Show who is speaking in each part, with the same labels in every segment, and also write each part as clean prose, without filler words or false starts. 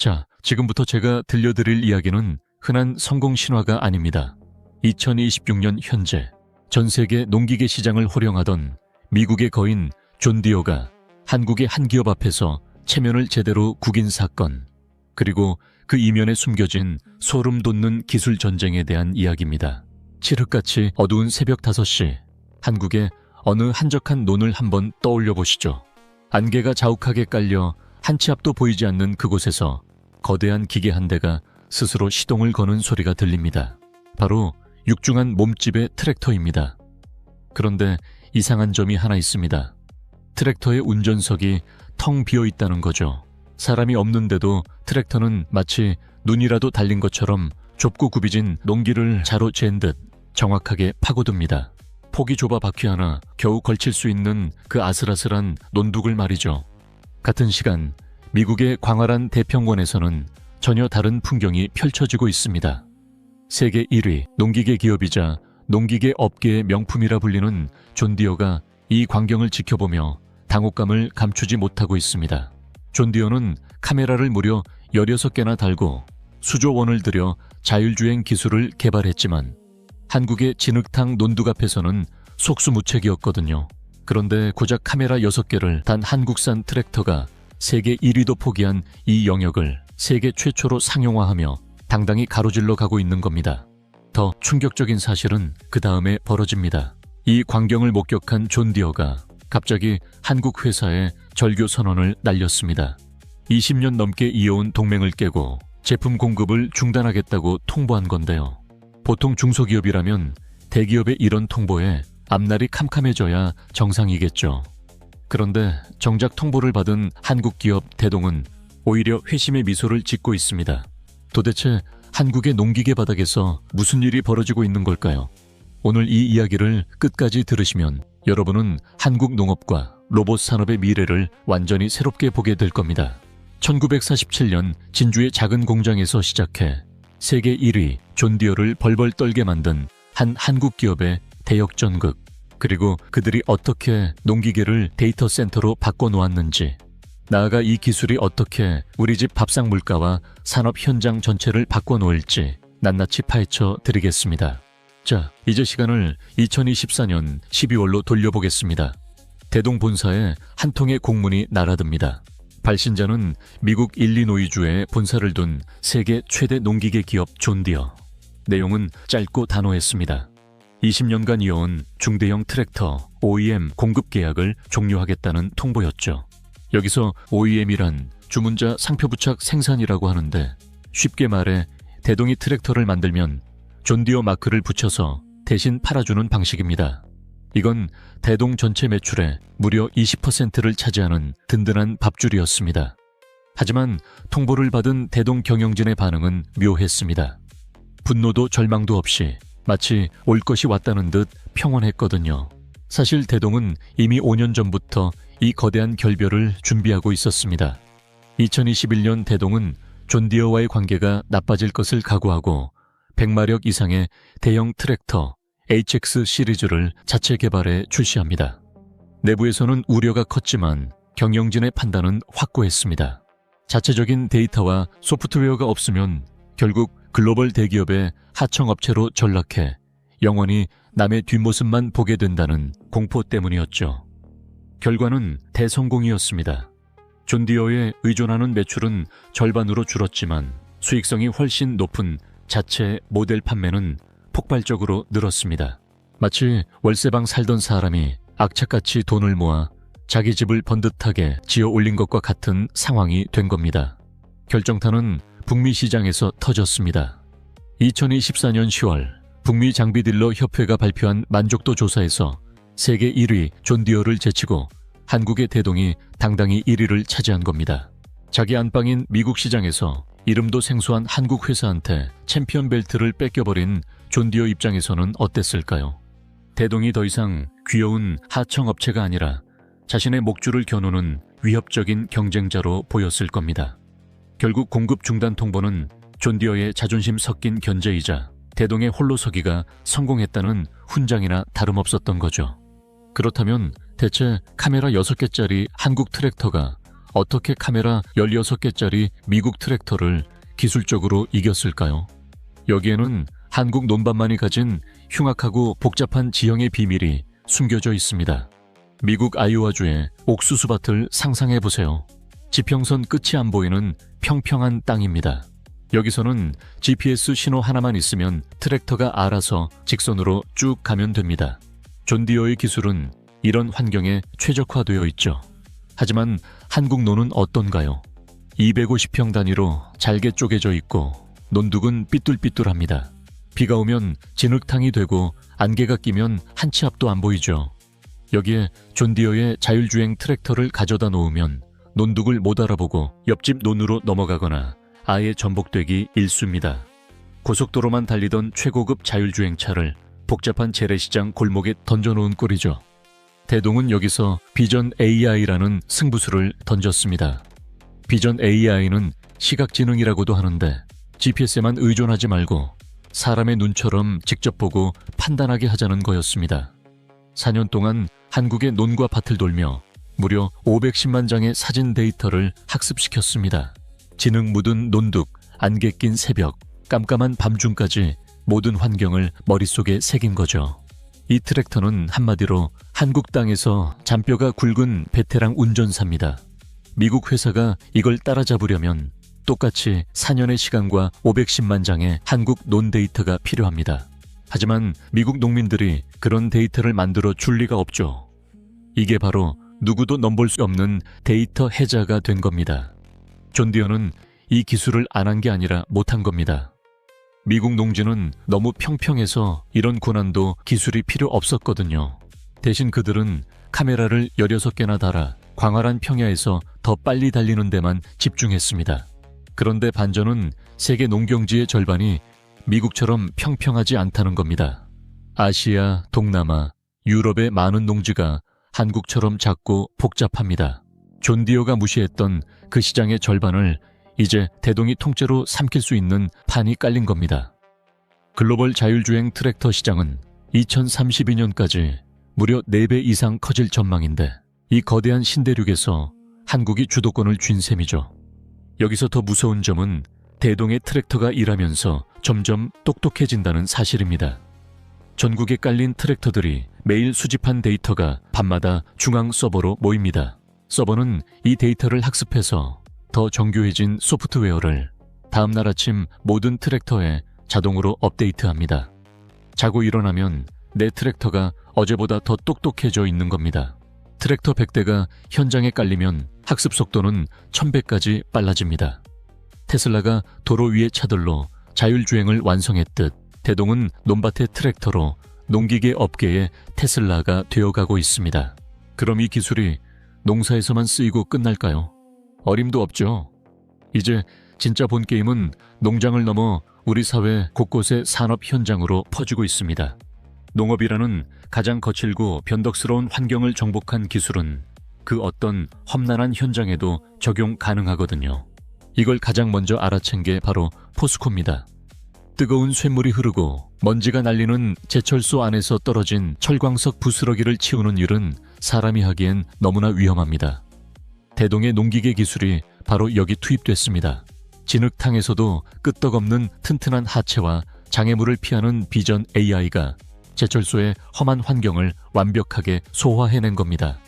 Speaker 1: 자, 지금부터 제가 들려드릴 이야기는 흔한 성공 신화가 아닙니다. 2026년 현재 전 세계 농기계 시장을 호령하던 미국의 거인 존 디어가 한국의 한 기업 앞에서 체면을 제대로 구긴 사건, 그리고 그 이면에 숨겨진 소름 돋는 기술 전쟁에 대한 이야기입니다. 칠흑같이 어두운 새벽 5시, 한국의 어느 한적한 논을 한번 떠올려 보시죠. 안개가 자욱하게 깔려 한 치 앞도 보이지 않는 그곳에서 거대한 기계 한 대가 스스로 시동을 거는 소리가 들립니다. 바로 육중한 몸집의 트랙터입니다. 그런데 이상한 점이 하나 있습니다. 트랙터의 운전석이 텅 비어 있다는 거죠. 사람이 없는데도 트랙터는 마치 눈이라도 달린 것처럼 좁고 굽이진 농기를 자로 잰 듯 정확하게 파고듭니다. 폭이 좁아 바퀴 하나 겨우 걸칠 수 있는 그 아슬아슬한 논둑을 말이죠. 같은 시간 미국의 광활한 대평원에서는 전혀 다른 풍경이 펼쳐지고 있습니다. 세계 1위 농기계 기업이자 농기계 업계의 명품이라 불리는 존 디어가 이 광경을 지켜보며 당혹감을 감추지 못하고 있습니다. 존 디어는 카메라를 무려 16개나 달고 수조 원을 들여 자율주행 기술을 개발했지만 한국의 진흙탕 논둑 앞에서는 속수무책이었거든요. 그런데 고작 카메라 6개를 단 한국산 트랙터가 세계 1위도 포기한 이 영역을 세계 최초로 상용화하며 당당히 가로질러 가고 있는 겁니다. 더 충격적인 사실은 그 다음에 벌어집니다. 이 광경을 목격한 존 디어가 갑자기 한국 회사에 절교 선언을 날렸습니다. 20년 넘게 이어온 동맹을 깨고 제품 공급을 중단하겠다고 통보한 건데요. 보통 중소기업이라면 대기업의 이런 통보에 앞날이 캄캄해져야 정상이겠죠. 그런데 정작 통보를 받은 한국 기업 대동은 오히려 회심의 미소를 짓고 있습니다. 도대체 한국의 농기계 바닥에서 무슨 일이 벌어지고 있는 걸까요? 오늘 이 이야기를 끝까지 들으시면 여러분은 한국 농업과 로봇 산업의 미래를 완전히 새롭게 보게 될 겁니다. 1947년 진주의 작은 공장에서 시작해 세계 1위 존 디어를 벌벌 떨게 만든 한 한국 기업의 대역전극, 그리고 그들이 어떻게 농기계를 데이터 센터로 바꿔놓았는지, 나아가 이 기술이 어떻게 우리 집 밥상 물가와 산업 현장 전체를 바꿔놓을지 낱낱이 파헤쳐 드리겠습니다. 자, 이제 시간을 2024년 12월로 돌려보겠습니다. 대동 본사에 한 통의 공문이 날아듭니다. 발신자는 미국 일리노이주에 본사를 둔 세계 최대 농기계 기업 존 디어. 내용은 짧고 단호했습니다. 20년간 이어온 중대형 트랙터 OEM 공급 계약을 종료하겠다는 통보였죠. 여기서 OEM이란 주문자 상표부착 생산이라고 하는데, 쉽게 말해 대동이 트랙터를 만들면 존 디어 마크를 붙여서 대신 팔아주는 방식입니다. 이건 대동 전체 매출의 무려 20%를 차지하는 든든한 밥줄이었습니다. 하지만 통보를 받은 대동 경영진의 반응은 묘했습니다. 분노도 절망도 없이 마치 올 것이 왔다는 듯 평온했거든요. 사실 대동은 이미 5년 전부터 이 거대한 결별을 준비하고 있었습니다. 2021년 대동은 존 디어와의 관계가 나빠질 것을 각오하고 100마력 이상의 대형 트랙터 HX 시리즈를 자체 개발해 출시합니다. 내부에서는 우려가 컸지만 경영진의 판단은 확고했습니다. 자체적인 데이터와 소프트웨어가 없으면 결국 글로벌 대기업의 하청업체로 전락해 영원히 남의 뒷모습만 보게 된다는 공포 때문이었죠. 결과는 대성공이었습니다. 존 디어에 의존하는 매출은 절반으로 줄었지만 수익성이 훨씬 높은 자체 모델 판매는 폭발적으로 늘었습니다. 마치 월세방 살던 사람이 악착같이 돈을 모아 자기 집을 번듯하게 지어 올린 것과 같은 상황이 된 겁니다. 결정타는 북미 시장에서 터졌습니다. 2024년 10월 북미 장비딜러 협회가 발표한 만족도 조사에서 세계 1위 존 디어를 제치고 한국의 대동이 당당히 1위를 차지한 겁니다. 자기 안방인 미국 시장에서 이름도 생소한 한국 회사한테 챔피언 벨트를 뺏겨버린 존 디어 입장에서는 어땠을까요? 대동이 더 이상 귀여운 하청업체가 아니라 자신의 목줄을 겨누는 위협적인 경쟁자로 보였을 겁니다. 결국 공급 중단 통보는 존 디어의 자존심 섞인 견제이자 대동의 홀로 서기가 성공했다는 훈장이나 다름없었던 거죠. 그렇다면 대체 카메라 6개짜리 한국 트랙터가 어떻게 카메라 16개짜리 미국 트랙터를 기술적으로 이겼을까요? 여기에는 한국 논밭만이 가진 흉악하고 복잡한 지형의 비밀이 숨겨져 있습니다. 미국 아이오와주의 옥수수밭을 상상해보세요. 지평선 끝이 안 보이는 평평한 땅입니다. 여기서는 GPS 신호 하나만 있으면 트랙터가 알아서 직선으로 쭉 가면 됩니다. 존 디어의 기술은 이런 환경에 최적화되어 있죠. 하지만 한국 논은 어떤가요? 250평 단위로 잘게 쪼개져 있고 논둑은 삐뚤삐뚤합니다. 비가 오면 진흙탕이 되고 안개가 끼면 한 치 앞도 안 보이죠. 여기에 존 디어의 자율주행 트랙터를 가져다 놓으면 논둑을 못 알아보고 옆집 논으로 넘어가거나 아예 전복되기 일쑤입니다. 고속도로만 달리던 최고급 자율주행차를 복잡한 재래시장 골목에 던져놓은 꼴이죠. 대동은 여기서 비전 AI라는 승부수를 던졌습니다. 비전 AI는 시각지능이라고도 하는데 GPS에만 의존하지 말고 사람의 눈처럼 직접 보고 판단하게 하자는 거였습니다. 4년 동안 한국의 논과 밭을 돌며 무려 510만 장의 사진 데이터를 학습시켰습니다. 진흙 묻은 논둑, 안개 낀 새벽, 깜깜한 밤중까지 모든 환경을 머릿속에 새긴 거죠. 이 트랙터는 한마디로 한국 땅에서 잔뼈가 굵은 베테랑 운전사입니다. 미국 회사가 이걸 따라잡으려면 똑같이 4년의 시간과 510만 장의 한국 논 데이터가 필요합니다. 하지만 미국 농민들이 그런 데이터를 만들어 줄 리가 없죠. 이게 바로 누구도 넘볼 수 없는 데이터 해자가 된 겁니다. 존 디어는 이 기술을 안 한 게 아니라 못한 겁니다. 미국 농지는 너무 평평해서 이런 고난도 기술이 필요 없었거든요. 대신 그들은 카메라를 16개나 달아 광활한 평야에서 더 빨리 달리는 데만 집중했습니다. 그런데 반전은 세계 농경지의 절반이 미국처럼 평평하지 않다는 겁니다. 아시아, 동남아, 유럽의 많은 농지가 한국처럼 작고 복잡합니다. 존 디어가 무시했던 그 시장의 절반을 이제 대동이 통째로 삼킬 수 있는 판이 깔린 겁니다. 글로벌 자율주행 트랙터 시장은 2032년까지 무려 4배 이상 커질 전망인데 이 거대한 신대륙에서 한국이 주도권을 쥔 셈이죠. 여기서 더 무서운 점은 대동의 트랙터가 일하면서 점점 똑똑해진다는 사실입니다. 전국에 깔린 트랙터들이 매일 수집한 데이터가 밤마다 중앙 서버로 모입니다. 서버는 이 데이터를 학습해서 더 정교해진 소프트웨어를 다음날 아침 모든 트랙터에 자동으로 업데이트합니다. 자고 일어나면 내 트랙터가 어제보다 더 똑똑해져 있는 겁니다. 트랙터 100대가 현장에 깔리면 학습 속도는 1000배까지 빨라집니다. 테슬라가 도로 위의 차들로 자율주행을 완성했듯 대동은 논밭의 트랙터로 농기계 업계의 테슬라가 되어가고 있습니다. 그럼 이 기술이 농사에서만 쓰이고 끝날까요? 어림도 없죠. 이제 진짜 본 게임은 농장을 넘어 우리 사회 곳곳의 산업 현장으로 퍼지고 있습니다. 농업이라는 가장 거칠고 변덕스러운 환경을 정복한 기술은 그 어떤 험난한 현장에도 적용 가능하거든요. 이걸 가장 먼저 알아챈 게 바로 포스코입니다. 뜨거운 쇳물이 흐르고 먼지가 날리는 제철소 안에서 떨어진 철광석 부스러기를 치우는 일은 사람이 하기엔 너무나 위험합니다. 대동의 농기계 기술이 바로 여기 투입됐습니다. 진흙탕에서도 끄떡없는 튼튼한 하체와 장애물을 피하는 비전 AI가 제철소의 험한 환경을 완벽하게 소화해낸 겁니다.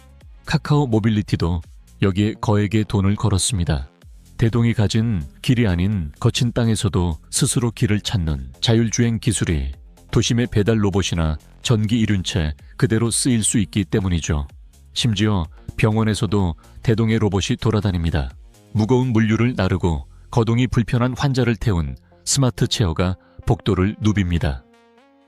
Speaker 1: 카카오 모빌리티도 여기에 거액의 돈을 걸었습니다. 대동이 가진 길이 아닌 거친 땅에서도 스스로 길을 찾는 자율주행 기술이 도심의 배달 로봇이나 전기 이륜체 그대로 쓰일 수 있기 때문이죠. 심지어 병원에서도 대동의 로봇이 돌아다닙니다. 무거운 물류를 나르고 거동이 불편한 환자를 태운 스마트 체어가 복도를 누빕니다.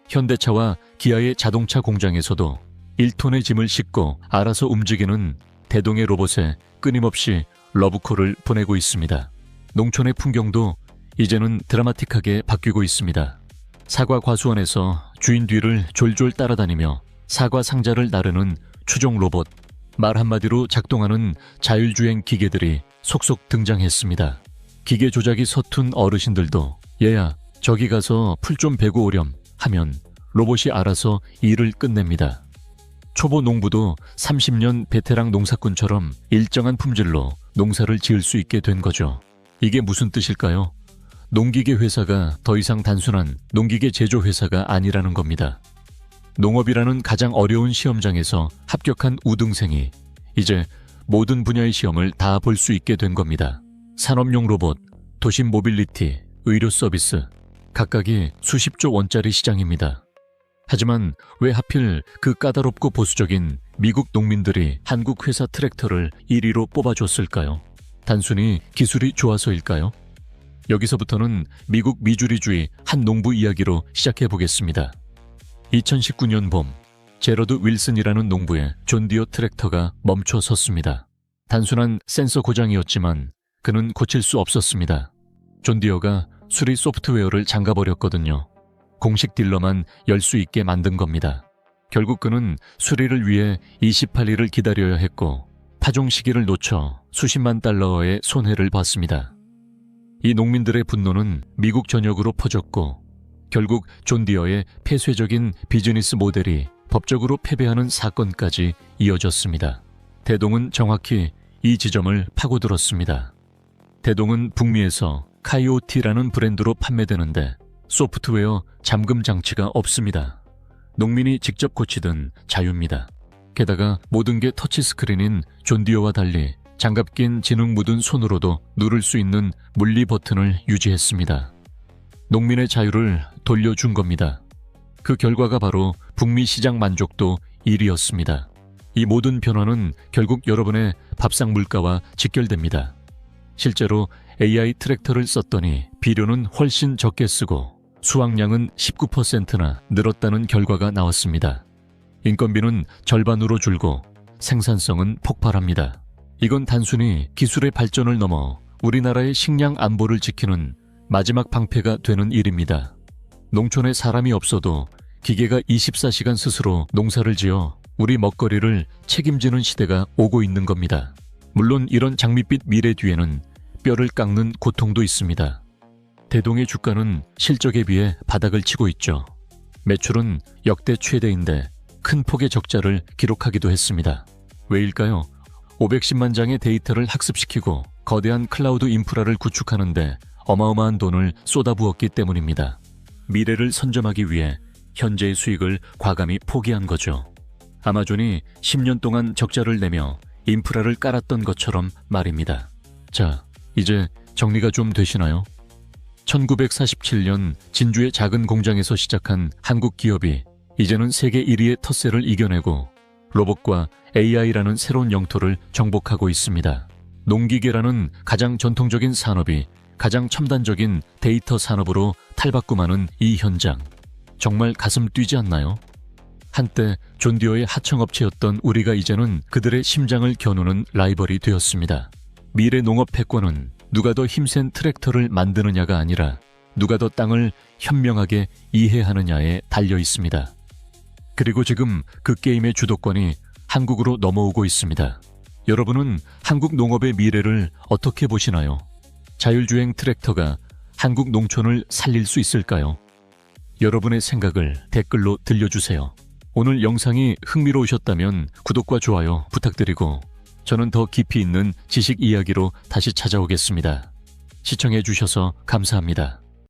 Speaker 1: 현대차와 기아의 자동차 공장에서도 1톤의 짐을 싣고 알아서 움직이는 대동의 로봇에 끊임없이 러브콜을 보내고 있습니다. 농촌의 풍경도 이제는 드라마틱하게 바뀌고 있습니다. 사과 과수원에서 주인 뒤를 졸졸 따라다니며 사과 상자를 나르는 추종 로봇, 말 한마디로 작동하는 자율주행 기계들이 속속 등장했습니다. 기계 조작이 서툰 어르신들도 얘야 저기 가서 풀 좀 베고 오렴 하면 로봇이 알아서 일을 끝냅니다. 초보 농부도 30년 베테랑 농사꾼처럼 일정한 품질로 농사를 지을 수 있게 된 거죠. 이게 무슨 뜻일까요? 농기계 회사가 더 이상 단순한 농기계 제조 회사가 아니라는 겁니다. 농업이라는 가장 어려운 시험장에서 합격한 우등생이 이제 모든 분야의 시험을 다 볼 수 있게 된 겁니다. 산업용 로봇, 도심 모빌리티, 의료 서비스, 각각이 수십조 원짜리 시장입니다. 하지만 왜 하필 그 까다롭고 보수적인 미국 농민들이 한국 회사 트랙터를 1위로 뽑아줬을까요? 단순히 기술이 좋아서일까요? 여기서부터는 미국 미주리주의 한 농부 이야기로 시작해 보겠습니다. 2019년 봄, 제러드 윌슨이라는 농부의 존 디어 트랙터가 멈춰 섰습니다. 단순한 센서 고장이었지만 그는 고칠 수 없었습니다. 존 디어가 수리 소프트웨어를 잠가버렸거든요. 공식 딜러만 열 수 있게 만든 겁니다. 결국 그는 수리를 위해 28일을 기다려야 했고 파종 시기를 놓쳐 수십만 달러의 손해를 봤습니다. 이 농민들의 분노는 미국 전역으로 퍼졌고 결국 존 디어의 폐쇄적인 비즈니스 모델이 법적으로 패배하는 사건까지 이어졌습니다. 대동은 정확히 이 지점을 파고들었습니다. 대동은 북미에서 카이오티라는 브랜드로 판매되는데 소프트웨어 잠금 장치가 없습니다. 농민이 직접 고치든 자유입니다. 게다가 모든 게 터치스크린인 존 디어와 달리 장갑 낀 진흙 묻은 손으로도 누를 수 있는 물리 버튼을 유지했습니다. 농민의 자유를 돌려준 겁니다. 그 결과가 바로 북미 시장 만족도 1위였습니다. 이 모든 변화는 결국 여러분의 밥상 물가와 직결됩니다. 실제로 AI 트랙터를 썼더니 비료는 훨씬 적게 쓰고 수확량은 19%나 늘었다는 결과가 나왔습니다. 인건비는 절반으로 줄고 생산성은 폭발합니다. 이건 단순히 기술의 발전을 넘어 우리나라의 식량 안보를 지키는 마지막 방패가 되는 일입니다. 농촌에 사람이 없어도 기계가 24시간 스스로 농사를 지어 우리 먹거리를 책임지는 시대가 오고 있는 겁니다. 물론 이런 장밋빛 미래 뒤에는 뼈를 깎는 고통도 있습니다. 대동의 주가는 실적에 비해 바닥을 치고 있죠. 매출은 역대 최대인데 큰 폭의 적자를 기록하기도 했습니다. 왜일까요? 510만 장의 데이터를 학습시키고 거대한 클라우드 인프라를 구축하는데 어마어마한 돈을 쏟아부었기 때문입니다. 미래를 선점하기 위해 현재의 수익을 과감히 포기한 거죠. 아마존이 10년 동안 적자를 내며 인프라를 깔았던 것처럼 말입니다. 자, 이제 정리가 좀 되시나요? 1947년 진주의 작은 공장에서 시작한 한국 기업이 이제는 세계 1위의 텃세를 이겨내고 로봇과 AI라는 새로운 영토를 정복하고 있습니다. 농기계라는 가장 전통적인 산업이 가장 첨단적인 데이터 산업으로 탈바꿈하는 이 현장. 정말 가슴 뛰지 않나요? 한때 존 디어의 하청업체였던 우리가 이제는 그들의 심장을 겨누는 라이벌이 되었습니다. 미래 농업 패권은 누가 더 힘센 트랙터를 만드느냐가 아니라 누가 더 땅을 현명하게 이해하느냐에 달려 있습니다. 그리고 지금 그 게임의 주도권이 한국으로 넘어오고 있습니다. 여러분은 한국 농업의 미래를 어떻게 보시나요? 자율주행 트랙터가 한국 농촌을 살릴 수 있을까요? 여러분의 생각을 댓글로 들려주세요. 오늘 영상이 흥미로우셨다면 구독과 좋아요 부탁드리고 저는 더 깊이 있는 지식 이야기로 다시 찾아오겠습니다. 시청해주셔서 감사합니다.